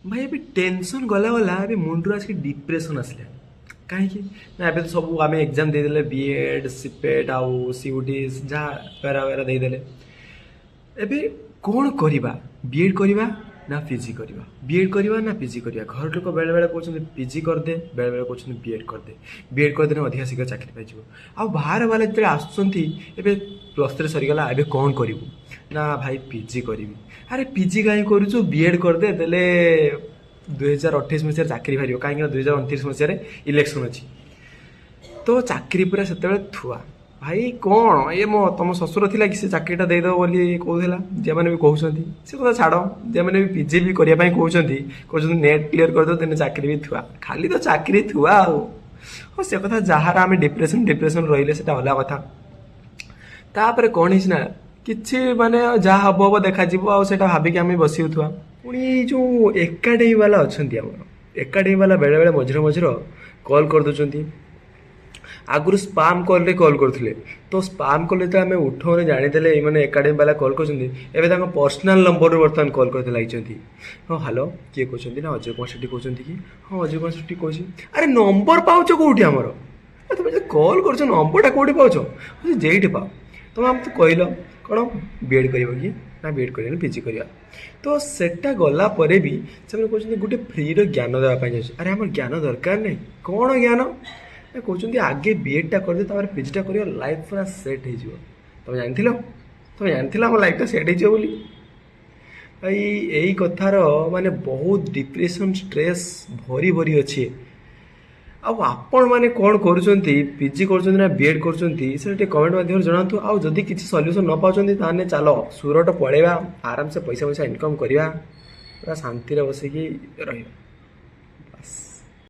भाई अभी टेंशन गला गला अभी मुंडू आज डिप्रेशन आसला कहीं ना ଏବେ ତ ସବୁ ଆମେ ଏକ୍ଜାମ୍ ଦେଇଦେଲେ ବିଏଡ୍ ସିପେଟ୍ ଆଉ ସିୟୁଟି ଯାହା ବେରା ବେରା ଦେଇଦେଲେ ଏବେ କ'ଣ କରିବା ବିଏଡ୍ କରିବା ନା ପିଜି କରିବା ବିଏଡ୍ କରିବା ନା ପିଜି କରିବା ଘର ଲୋକ ବେଳେବେଳେ କହୁଛନ୍ତି ପିଜି କରିଦେ ବେଳେବେଳେ କହୁଛନ୍ତି ବିଏଡ୍ କରିଦେ ବିଏଡ୍ କରିଦେଲେ ଅଧିକା ଶୀଘ୍ର ଚାକିରି ପାଇଯିବ ଆଉ ବାହାର ବାଲା ଯେତେବେଳେ ଆସୁଛନ୍ତି ଏବେ ପ୍ଲସ୍ ଥ୍ରୀ ସରିଗଲା ଏବେ କ'ଣ କରିବୁ ନା ଭାଇ ପିଜି କରିବି ଆରେ ପିଜି କାହିଁ କରୁଛୁ ବିଏଡ୍ କରିଦେ ଦେଲେ 2028 ମସିହାରେ ଚାକିରି ବାହାରିବ କାହିଁକିନା 2029 ମସିହାରେ ଇଲେକ୍ସନ୍ ଅଛି ତ ଚାକିରି ପୁରା ସେତେବେଳେ ଥୁଆ ଭାଇ କ'ଣ ଏ ମୋ ତମ ଶ୍ୱଶୁର ଥିଲା କି ସେ ଚାକିରିଟା ଦେଇଦେବ ବୋଲି କହୁଥିଲା ଯେଉଁମାନେ ବି କହୁଛନ୍ତି ସେ କଥା ଛାଡ଼ ଯେଉଁମାନେ ବି ପିଜି ବି କରିବା ପାଇଁ କହୁଛନ୍ତି ନେଟ୍ କ୍ଲିୟର କରିଦେବ ତେଣୁ ଚାକିରି ବି ଥୁଆ ଖାଲି ତ ଚାକିରି ଥୁଆ ଆଉ ହଁ ସେ କଥା ଯାହାର ଆମେ ଡିପ୍ରେସନ୍ ରହିଲେ ସେଟା ଅଲଗା କଥା ତାପରେ କ'ଣ ହେଇଛି ନା କିଛି ମାନେ ଯାହା ହବ ହବ ଦେଖାଯିବ ଆଉ ସେଟା ଭାବିକି ଆମେ ବସିଉଥିବା ପୁଣି ଯେଉଁ ଏକାଡେମୀ ବାଲା ଅଛନ୍ତି ଆମର ଏକାଡେମୀ ବାଲା ବେଳେବେଳେ ମଝିରେ କଲ୍ କରିଦେଉଛନ୍ତି ଆଗରୁ ସ୍ପାମ୍ କଲ୍ରେ କଲ୍ କରୁଥିଲେ ତ ସ୍ପାମ୍ କଲ୍ ଯେତେବେଳେ ଆମେ ଉଠାଉନେ ଜାଣିଦେଲେ ଏଇମାନେ ଏକାଡେମୀ ବାଲା କଲ୍ କରୁଛନ୍ତି ଏବେ ତାଙ୍କ ପର୍ସନାଲ୍ ନମ୍ବରରୁ ବର୍ତ୍ତମାନ କଲ୍ କରିତେ ଲାଗିଛନ୍ତି ହଁ ହ୍ୟାଲୋ କିଏ କହୁଛନ୍ତି ନା ଅଜୟ କୁମାର ସେଠି କହୁଛନ୍ତି କି ହଁ ଅଜୟ କୁମାର ସେଠି କହୁଛି ଆରେ ନମ୍ବର ପାଉଛ କେଉଁଠି ଆମର ତୁମେ ଯଦି କଲ୍ କରୁଛ ନମ୍ବରଟା କେଉଁଠି ପାଉଛ ଯେଇଠି ପାଅ ତୁମେ ଆମକୁ କହିଲ କ'ଣ ବିଏଡ୍ କରିବ କି ନା ବିଏଡ୍ କରିବାନି ପିଜି କରିବା ତ ସେଟା ଗଲା ପରେ ବି ସେମାନେ କହୁଛନ୍ତି ଗୋଟେ ଫ୍ରିର ଜ୍ଞାନ ଦେବା ପାଇଁ ଯାଉଛି ଆରେ ଆମର ଜ୍ଞାନ ଦରକାର ନାହିଁ କ'ଣ ଜ୍ଞାନ କହୁଛନ୍ତି ଆଗେ ବିଏଡ୍ଟା କରିଦିଅ ତାପରେ ପିଜିଟା କରିବ ଲାଇଫ୍ ପୁରା ସେଟ୍ ହେଇଯିବ ତୁମେ ଜାଣିଥିଲ ଆମ ଲାଇଫ୍ଟା ସେଟ୍ ହେଇଯିବ ବୋଲି ଭାଇ ଏଇ କଥାର ମାନେ ବହୁତ ଡିପ୍ରେସନ୍ ଷ୍ଟ୍ରେସ୍ ଭରି ଅଛି ଆଉ ଆପଣମାନେ କ'ଣ କରୁଛନ୍ତି ପିଜି କରୁଛନ୍ତି ନା ବିଏଡ୍ କରୁଛନ୍ତି ସେଟା ଟିକେ କମେଣ୍ଟ ମାଧ୍ୟମରେ ଜଣାନ୍ତୁ ଆଉ ଯଦି କିଛି ସଲ୍ୟୁସନ୍ ନ ପାଉଛନ୍ତି ତାହେଲେ ଚାଲ ସୁରଟ ପଳେଇବା ଆରାମସେ ପଇସା ଇନକମ୍ କରିବା ପୁରା ଶାନ୍ତିରେ ବସିକି ରହିବା।